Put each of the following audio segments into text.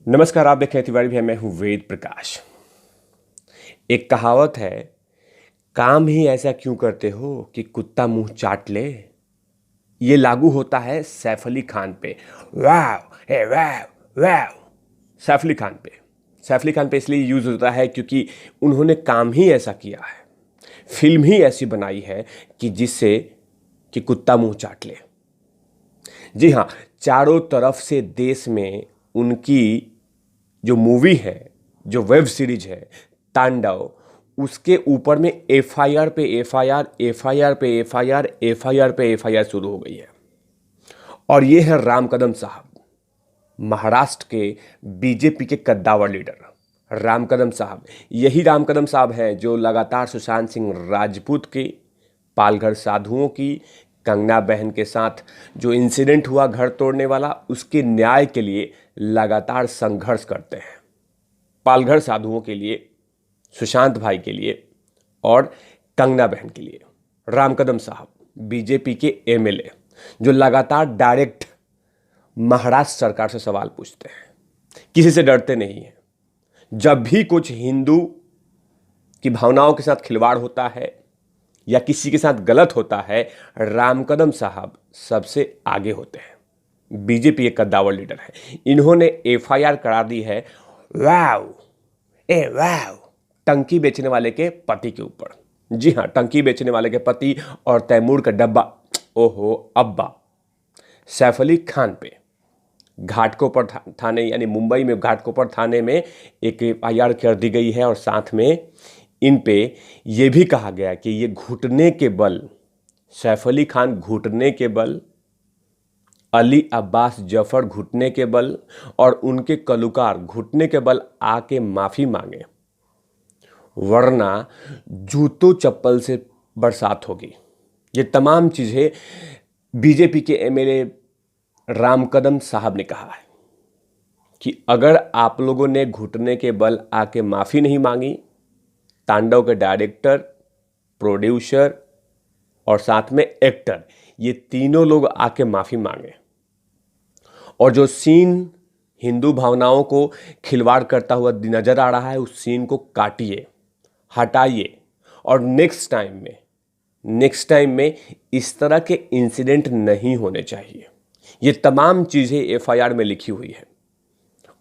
नमस्कार, आप देख रहे हैं तिवारी भैया। मैं हूं वेद प्रकाश। एक कहावत है, काम ही ऐसा क्यों करते हो कि कुत्ता मुंह चाट ले। ये लागू होता है सैफ अली खान पे। वाह ए वाह वाह। सैफ अली खान पे सैफ अली खान पे इसलिए यूज होता है क्योंकि उन्होंने काम ही ऐसा किया है, फिल्म ही ऐसी बनाई है कि जिससे कि कुत्ता मुंह चाट ले। जी हाँ, चारों तरफ से देश में उनकी जो मूवी है, जो वेब सीरीज है तांडव, उसके ऊपर में एफआईआर पे एफआईआर, एफआईआर पे एफआईआर, एफआईआर पे एफआईआर शुरू हो गई है। और ये है राम कदम साहब, महाराष्ट्र के बीजेपी के कद्दावर लीडर राम कदम साहब। यही राम कदम साहब हैं जो लगातार सुशांत सिंह राजपूत की, पालघर साधुओं की, कंगना बहन के साथ जो इंसिडेंट हुआ घर तोड़ने वाला, उसके न्याय के लिए लगातार संघर्ष करते हैं। पालघर साधुओं के लिए, सुशांत भाई के लिए और कंगना बहन के लिए राम कदम साहब बीजेपी के एमएलए जो लगातार डायरेक्ट महाराष्ट्र सरकार से सवाल पूछते हैं, किसी से डरते नहीं हैं। जब भी कुछ हिंदू की भावनाओं के साथ खिलवाड़ होता है या किसी के साथ गलत होता है, राम कदम साहब सबसे आगे होते हैं। बीजेपी के कद्दावर लीडर है। इन्होंने एफआईआर करा दी है वाव ए वाव टंकी बेचने वाले के पति के ऊपर। जी हाँ, टंकी बेचने वाले के पति और तैमूर का डब्बा, ओहो अब्बा, सैफ अली खान पे घाटकोपर थाने यानी मुंबई में घाटकोपर थाने में एक एफआईआर कर दी गई है। और साथ में इन पे ये भी कहा गया कि ये घुटने के बल, सैफ अली खान घुटने के बल, अली अब्बास जफर घुटने के बल और उनके कलुकार घुटने के बल आके माफ़ी मांगे, वरना जूतों चप्पल से बरसात होगी। ये तमाम चीज़ें बीजेपी के एमएलए राम कदम साहब ने कहा है कि अगर आप लोगों ने घुटने के बल आके माफ़ी नहीं मांगी, तांडव के डायरेक्टर, प्रोड्यूसर और साथ में एक्टर, ये तीनों लोग आके माफ़ी मांगे और जो सीन हिंदू भावनाओं को खिलवाड़ करता हुआ नजर आ रहा है, उस सीन को काटिए, हटाइए और नेक्स्ट टाइम में इस तरह के इंसिडेंट नहीं होने चाहिए। ये तमाम चीज़ें एफआईआर में लिखी हुई है।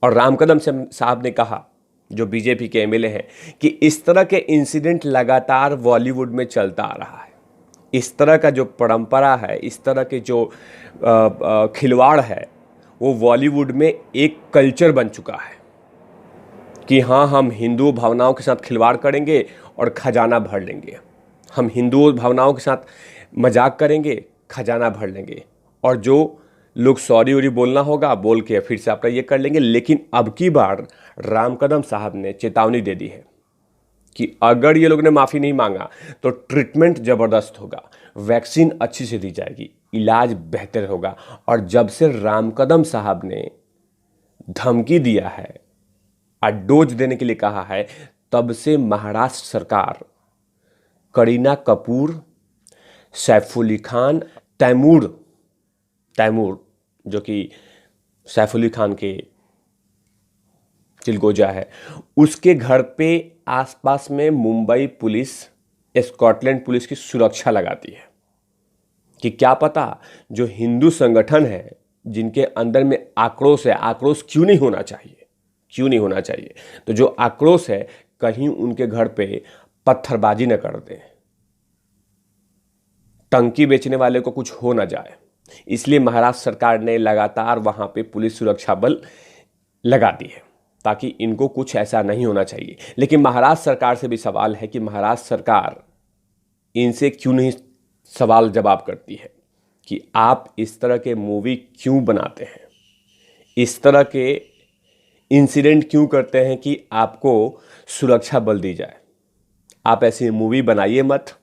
और राम कदम साहब ने कहा, जो बीजेपी के एमएलए हैं, कि इस तरह के इंसिडेंट लगातार बॉलीवुड में चलता आ रहा है। इस तरह का जो परंपरा है, इस तरह के जो खिलवाड़ है, वो बॉलीवुड में एक कल्चर बन चुका है कि हाँ, हम हिंदू भावनाओं के साथ खिलवाड़ करेंगे और खजाना भर लेंगे। हम हिंदू भावनाओं के साथ मजाक करेंगे, खजाना भर लेंगे, और जो लोग सॉरी वॉरी बोलना होगा बोल के फिर से अपना ये कर लेंगे। लेकिन अब की बार राम कदम साहब ने चेतावनी दे दी है कि अगर ये लोग ने माफ़ी नहीं मांगा तो ट्रीटमेंट ज़बरदस्त होगा, वैक्सीन अच्छी से दी जाएगी, इलाज बेहतर होगा। और जब से राम कदम साहब ने धमकी दिया है और डोज देने के लिए कहा है, तब से महाराष्ट्र सरकार करीना कपूर, सैफ अली खान, तैमूर जो कि सैफ अली खान के चिलगोजा है, उसके घर पे आसपास में मुंबई पुलिस, स्कॉटलैंड पुलिस की सुरक्षा लगाती है कि क्या पता जो हिंदू संगठन है जिनके अंदर में आक्रोश है, आक्रोश क्यों नहीं होना चाहिए, तो जो आक्रोश है कहीं उनके घर पे पत्थरबाजी न कर दें, टंकी बेचने वाले को कुछ हो ना जाए। इसलिए महाराष्ट्र सरकार ने लगातार वहां पे पुलिस सुरक्षा बल लगा दी है ताकि इनको कुछ ऐसा नहीं होना चाहिए। लेकिन महाराष्ट्र सरकार से भी सवाल है कि महाराष्ट्र सरकार इनसे क्यों नहीं सवाल जवाब करती है कि आप इस तरह के मूवी क्यों बनाते हैं, इस तरह के इंसिडेंट क्यों करते हैं कि आपको सुरक्षा बल दी जाए। आप ऐसी मूवी बनाइए मत।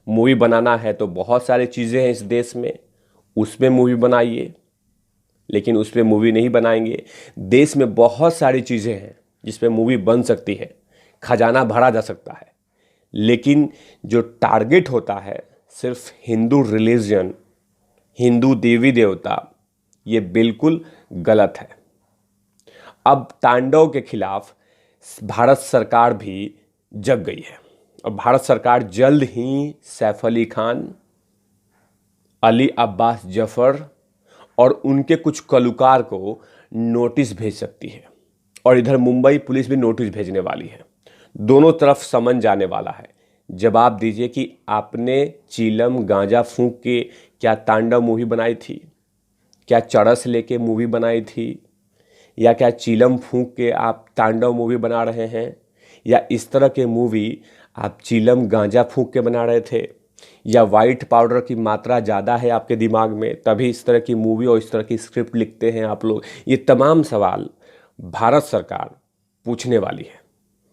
मूवी बनाना है तो बहुत सारी चीज़ें हैं इस देश में, उसमें मूवी बनाइए, लेकिन उस पर मूवी नहीं बनाएंगे। देश में बहुत सारी चीज़ें हैं जिस पे मूवी बन सकती है, खजाना भरा जा सकता है, लेकिन जो टारगेट होता है सिर्फ हिंदू रिलीजन, हिंदू देवी देवता, ये बिल्कुल गलत है। अब तांडव के खिलाफ भारत सरकार भी जग गई है और भारत सरकार जल्द ही सैफ अली खान, अली अब्बास जफर और उनके कुछ कलुकार को नोटिस भेज सकती है और इधर मुंबई पुलिस भी नोटिस भेजने वाली है। दोनों तरफ समन जाने वाला है। जवाब दीजिए कि आपने चीलम गांजा फूंक के क्या तांडव मूवी बनाई थी, क्या चरस लेके मूवी बनाई थी, या क्या चीलम फूंक के आप तांडव मूवी बना रहे हैं, या इस तरह के मूवी आप चीलम गांजा फूंक के बना रहे थे, या वाइट पाउडर की मात्रा ज़्यादा है आपके दिमाग में तभी इस तरह की मूवी और इस तरह की स्क्रिप्ट लिखते हैं आप लोग। ये तमाम सवाल भारत सरकार पूछने वाली है,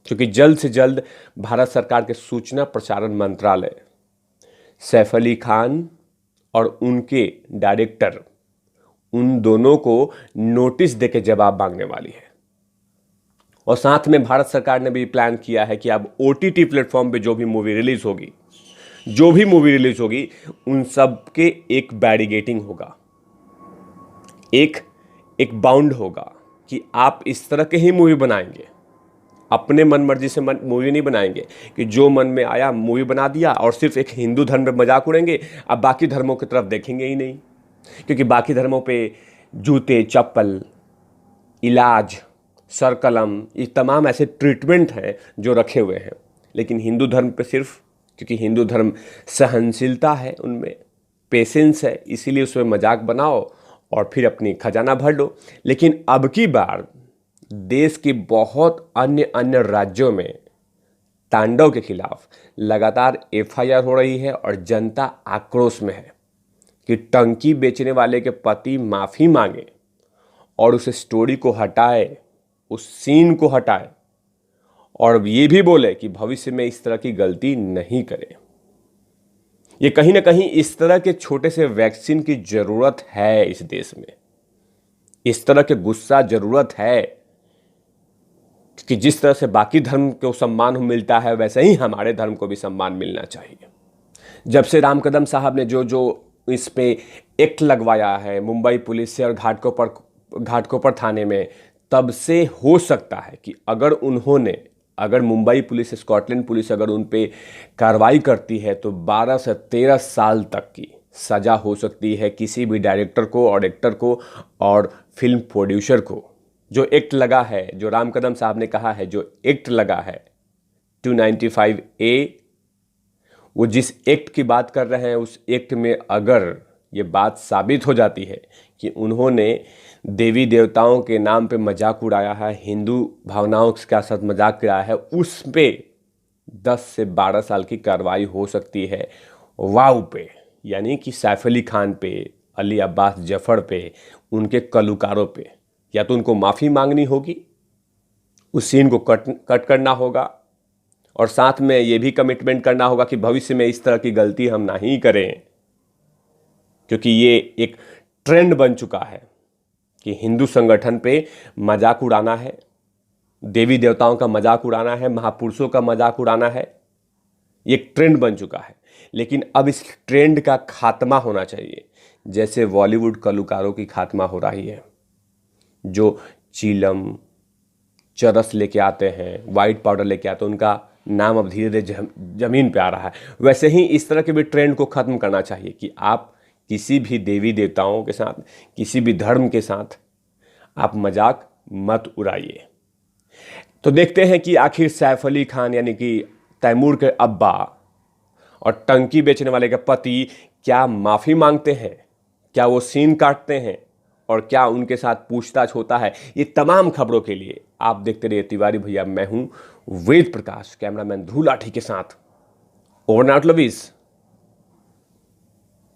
क्योंकि जल्द से जल्द भारत सरकार के सूचना प्रसारण मंत्रालय सैफ अली खान और उनके डायरेक्टर उन दोनों को नोटिस देके जवाब मांगने वाली है। और साथ में भारत सरकार ने भी प्लान किया है कि अब OTT प्लेटफॉर्म पे जो भी मूवी रिलीज होगी उन सब के एक बैरिगेटिंग होगा, एक बाउंड होगा कि आप इस तरह के ही मूवी बनाएंगे, अपने मन मर्जी से मूवी नहीं बनाएंगे कि जो मन में आया मूवी बना दिया और सिर्फ एक हिंदू धर्म में मजाक उड़ेंगे, अब बाकी धर्मों की तरफ देखेंगे ही नहीं, क्योंकि बाकी धर्मों पे जूते, चप्पल, इलाज, सर कलम, ये तमाम ऐसे ट्रीटमेंट हैं जो रखे हुए हैं। लेकिन हिंदू धर्म पे सिर्फ, क्योंकि हिंदू धर्म सहनशीलता है, उनमें पेशेंस है, इसीलिए उसमें मजाक बनाओ और फिर अपनी खजाना भर लो। लेकिन अब की बार देश के बहुत अन्य राज्यों में तांडव के खिलाफ लगातार FIR हो रही है और जनता आक्रोश में है कि टंकी बेचने वाले के पति माफ़ी मांगे और उस स्टोरी को हटाए, उस सीन को हटाए और ये भी बोले कि भविष्य में इस तरह की गलती नहीं करें। ये कहीं ना कहीं इस तरह के छोटे से वैक्सीन की ज़रूरत है इस देश में, इस तरह के गुस्सा ज़रूरत है कि जिस तरह से बाकी धर्म को सम्मान मिलता है वैसे ही हमारे धर्म को भी सम्मान मिलना चाहिए। जब से राम कदम साहब ने जो इस पे एक्ट लगवाया है मुंबई पुलिस से और घाटकोपर थाने में, तब से हो सकता है कि अगर मुंबई पुलिस, स्कॉटलैंड पुलिस अगर उन पे कार्रवाई करती है तो 12 से 13 साल तक की सज़ा हो सकती है किसी भी डायरेक्टर को और एक्टर को और फिल्म प्रोड्यूसर को। जो एक्ट लगा है, जो राम कदम साहब ने कहा है, जो एक्ट लगा है 295A, वो जिस एक्ट की बात कर रहे हैं उस एक्ट में अगर ये बात साबित हो जाती है कि उन्होंने देवी देवताओं के नाम पे मजाक उड़ाया है, हिंदू भावनाओं के साथ मजाक कराया है, उस पे 10 से 12 साल की कार्रवाई हो सकती है वाव पे, यानी कि सैफ अली खान पे, अली अब्बास जफर पे, उनके कलुकारों पे। या तो उनको माफ़ी मांगनी होगी, उस सीन को कट करना होगा और साथ में ये भी कमिटमेंट करना होगा कि भविष्य में इस तरह की गलती हम ना ही करें, क्योंकि ये एक ट्रेंड बन चुका है कि हिंदू संगठन पे मजाक उड़ाना है, देवी देवताओं का मजाक उड़ाना है, महापुरुषों का मजाक उड़ाना है। ये एक ट्रेंड बन चुका है, लेकिन अब इस ट्रेंड का खात्मा होना चाहिए, जैसे बॉलीवुड कलाकारों की खात्मा हो रही है, जो चीलम, चरस लेके आते हैं, वाइट पाउडर लेके आते हैं, उनका नाम अब धीरे धीरे जमीन पे आ रहा है। वैसे ही इस तरह के भी ट्रेंड को ख़त्म करना चाहिए कि आप किसी भी देवी देवताओं के साथ, किसी भी धर्म के साथ आप मजाक मत उड़ाइए। तो देखते हैं कि आखिर सैफ अली खान यानी कि तैमूर के अब्बा और टंकी बेचने वाले के पति क्या माफ़ी मांगते हैं, क्या वो सीन काटते हैं और क्या उनके साथ पूछताछ होता है। ये तमाम खबरों के लिए आप देखते रहिए तिवारी भैया। मैं हूं वेद प्रकाश, कैमरामैन ध्रुव लाठी के साथ। Over and out lovies.